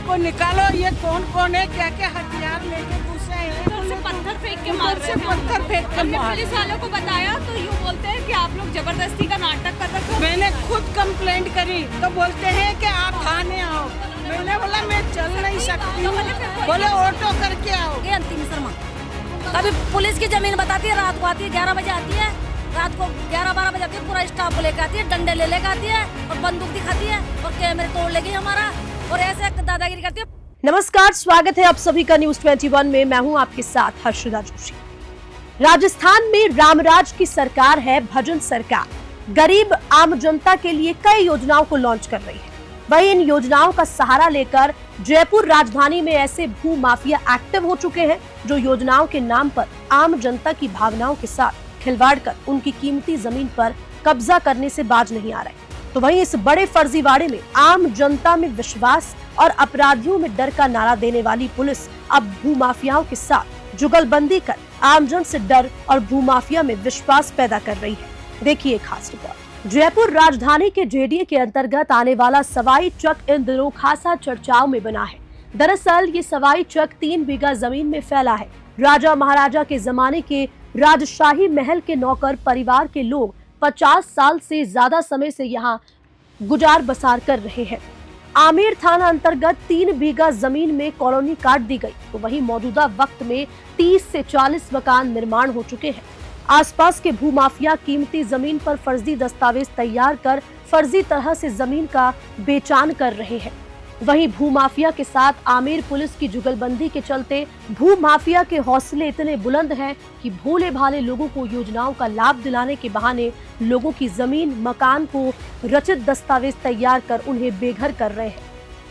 इनको निकालो, ये कौन कौन है, क्या क्या हथियार लेके घुसे हैं। तो पत्थर फेंक के मार रहे थे। पत्थर फेंक के हमने मार। पुलिस वालों को बताया तो यूँ बोलते हैं कि आप लोग जबरदस्ती का नाटक कर रहे हो। मैंने खुद कंप्लेंट करी तो बोलते हैं कि आप थाने आओ। मैंने बोला मैं चल नहीं सकती हूँ, बोले ऑटो करके आओ। ये अंतिम शर्मा कभी पुलिस की जमीन बताती है, रात को आती है 11 बजे आती है, रात को 11-12 बजे आती है, पूरा स्टाफ को लेकर आती है, डंडे ले लेकर आती है और बंदूक दिखाती है और कैमरे तोड़ लेगी हमारा और ऐसे दादागिरी करती है। नमस्कार, स्वागत है आप सभी का न्यूज 21 में। मैं हूं आपके साथ हर्षदा जोशी। राजस्थान में रामराज की सरकार है, भजन सरकार गरीब आम जनता के लिए कई योजनाओं को लॉन्च कर रही है। वहीं इन योजनाओं का सहारा लेकर जयपुर राजधानी में ऐसे भू माफिया एक्टिव हो चुके हैं जो योजनाओं के नाम पर आम जनता की भावनाओं के साथ खिलवाड़ कर उनकी कीमती जमीन पर कब्जा करने से बाज नहीं आ रहे। तो वहीं इस बड़े फर्जीवाड़े में आम जनता में विश्वास और अपराधियों में डर का नारा देने वाली पुलिस अब भू माफियाओं के साथ जुगलबंदी कर आमजन से डर और भू माफिया में विश्वास पैदा कर रही है। देखिए एक खास रिपोर्ट। जयपुर राजधानी के जेडीए के अंतर्गत आने वाला सवाई चक इन दिनों खासा चर्चाओं में बना है। दरअसल ये सवाई चक 3 बीघा जमीन में फैला है। राजा महाराजा के जमाने के राजशाही महल के नौकर परिवार के लोग 50 साल से ज्यादा समय से यहाँ गुजार बसार कर रहे हैं। आमेर थाना अंतर्गत 3 बीघा जमीन में कॉलोनी काट दी गई, तो वहीं मौजूदा वक्त में 30 से 40 मकान निर्माण हो चुके हैं। आसपास के भूमाफिया कीमती जमीन पर फर्जी दस्तावेज तैयार कर फर्जी तरह से जमीन का बेचान कर रहे हैं। वहीं भूमाफिया के साथ आमेर पुलिस की जुगलबंदी के चलते भूमाफिया के हौसले इतने बुलंद हैं कि भोले भाले लोगों को योजनाओं का लाभ दिलाने के बहाने लोगों की जमीन मकान को रचित दस्तावेज तैयार कर उन्हें बेघर कर रहे हैं।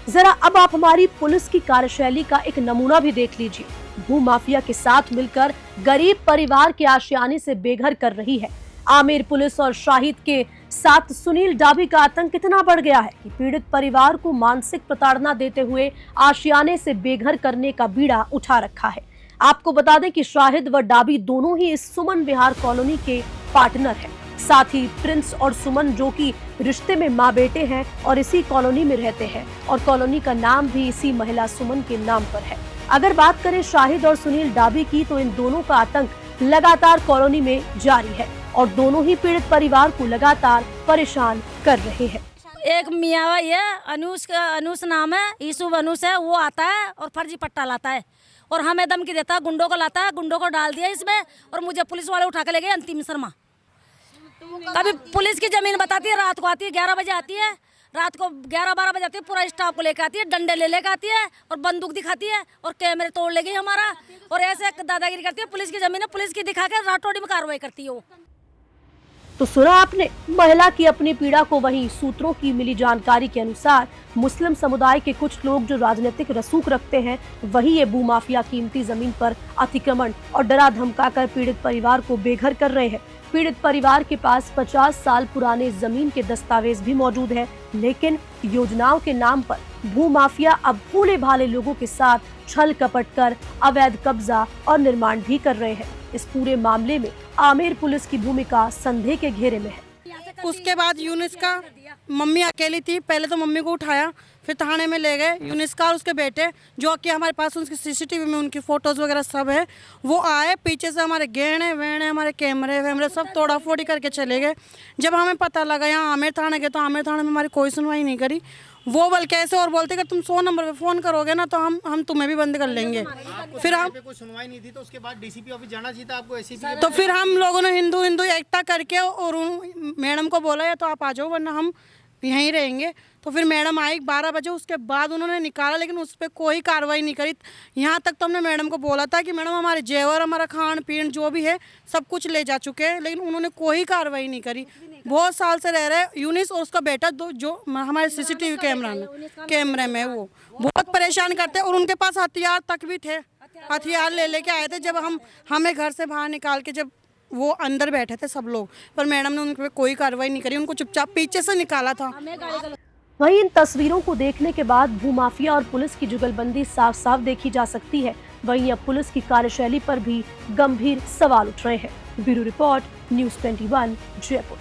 जरा अब आप हमारी पुलिस की कार्यशैली का एक नमूना भी देख लीजिए। भूमाफिया के साथ मिलकर गरीब परिवार के आशियाने से बेघर कर रही है। आमेर पुलिस और शाहिद के साथ सुनील डाबी का आतंक इतना बढ़ गया है कि पीड़ित परिवार को मानसिक प्रताड़ना देते हुए आशियाने से बेघर करने का बीड़ा उठा रखा है। आपको बता दें कि शाहिद व डाबी दोनों ही इस सुमन विहार कॉलोनी के पार्टनर हैं। साथ ही प्रिंस और सुमन जो कि रिश्ते में माँ बेटे हैं और इसी कॉलोनी में रहते हैं और कॉलोनी का नाम भी इसी महिला सुमन के नाम पर है। अगर बात करें शाहिद और सुनील डाबी की, तो इन दोनों का आतंक लगातार कॉलोनी में जारी है और दोनों ही पीड़ित परिवार को लगातार परेशान कर रहे हैं। एक मियाँ ये अनुस नाम है, यूसुफ अनुस है, वो आता है और फर्जी पट्टा लाता है और हमें धमकी देता है, गुंडों को लाता है, गुंडों को डाल दिया इसमें और मुझे पुलिस वाले उठा के ले गए अंतिम शर्मा। कभी पुलिस की जमीन बताती है, रात को आती है 11 बजे आती है, रात को 11-12 बजे आती है, पूरा स्टाफ को लेकर आती है, डंडे ले लेकर आती है और बंदूक दिखाती है और कैमरे तोड़ लेगी हमारा और ऐसे दादागिरी करती है। पुलिस की जमीन है, पुलिस की दिखा के रातोड़ी में कार्रवाई करती है वो। तो सुना आपने महिला की अपनी पीड़ा को। वहीं सूत्रों की मिली जानकारी के अनुसार मुस्लिम समुदाय के कुछ लोग जो राजनीतिक रसूख रखते हैं, वही ये भूमाफिया कीमती जमीन पर अतिक्रमण और डरा धमकाकर पीड़ित परिवार को बेघर कर रहे हैं। पीड़ित परिवार के पास 50 साल पुराने जमीन के दस्तावेज भी मौजूद है, लेकिन योजनाओं के नाम पर भूमाफिया अब भोले भाले लोगों के साथ छल कपट कर अवैध कब्जा और निर्माण भी कर रहे हैं। इस पूरे मामले में आमेर पुलिस की भूमिका संदेह के घेरे में है। उसके बाद यूनिस का मम्मी अकेली थी, पहले तो मम्मी को उठाया, फिर थाने में ले गए। यूनिस का और उसके बेटे जो कि हमारे पास उनकी सीसीटीवी में उनकी फोटोज वगैरह सब है, वो आए पीछे से हमारे गहने वहने हमारे कैमरे वैमरे सब तोड़ा फोड़ी करके चले गए। जब हमें पता लगा यहाँ आमेर थाने के, तो आमेर थाने में हमारी कोई सुनवाई नहीं करी। वो बल्कि ऐसे और बोलते कि तुम 100 नंबर पे फोन करोगे ना तो हम तुम्हें भी बंद कर लेंगे। फिर हम कोई सुनवाई नहीं थी, तो उसके बाद डीसीपी ऑफिस जाना चाहिए था आपको, एसीपी। तो फिर हम लोगों ने हिंदू एकता करके और मैडम को बोला या तो आप आ जाओ वरना हम यहीं रहेंगे। तो फिर मैडम आई 12 बजे, उसके बाद उन्होंने निकाला, लेकिन उस पर कोई कार्रवाई नहीं करी। यहाँ तक तो हमने मैडम को बोला था कि मैडम हमारे जेवर हमारा खान पीन जो भी है सब कुछ ले जा चुके हैं, लेकिन उन्होंने कोई कार्रवाई नहीं करी। बहुत साल से रह रहे यूनिस और उसका बेटा जो हमारे सीसीटीवी कैमरे में वो बहुत परेशान करते हैं और उनके पास हथियार तक भी थे, हथियार ले लेके आए थे। जब हमें घर से बाहर निकाल के जब वो अंदर बैठे थे सब लोग, पर मैडम ने उन पर कोई कार्रवाई नहीं करी, उनको चुपचाप पीछे से निकाला था। वहीं इन तस्वीरों को देखने के बाद भूमाफिया और पुलिस की जुगलबंदी साफ साफ देखी जा सकती है। वहीं अब पुलिस की कार्यशैली पर भी गंभीर सवाल उठ रहे हैं। Bureau report, news 21 Jaipur.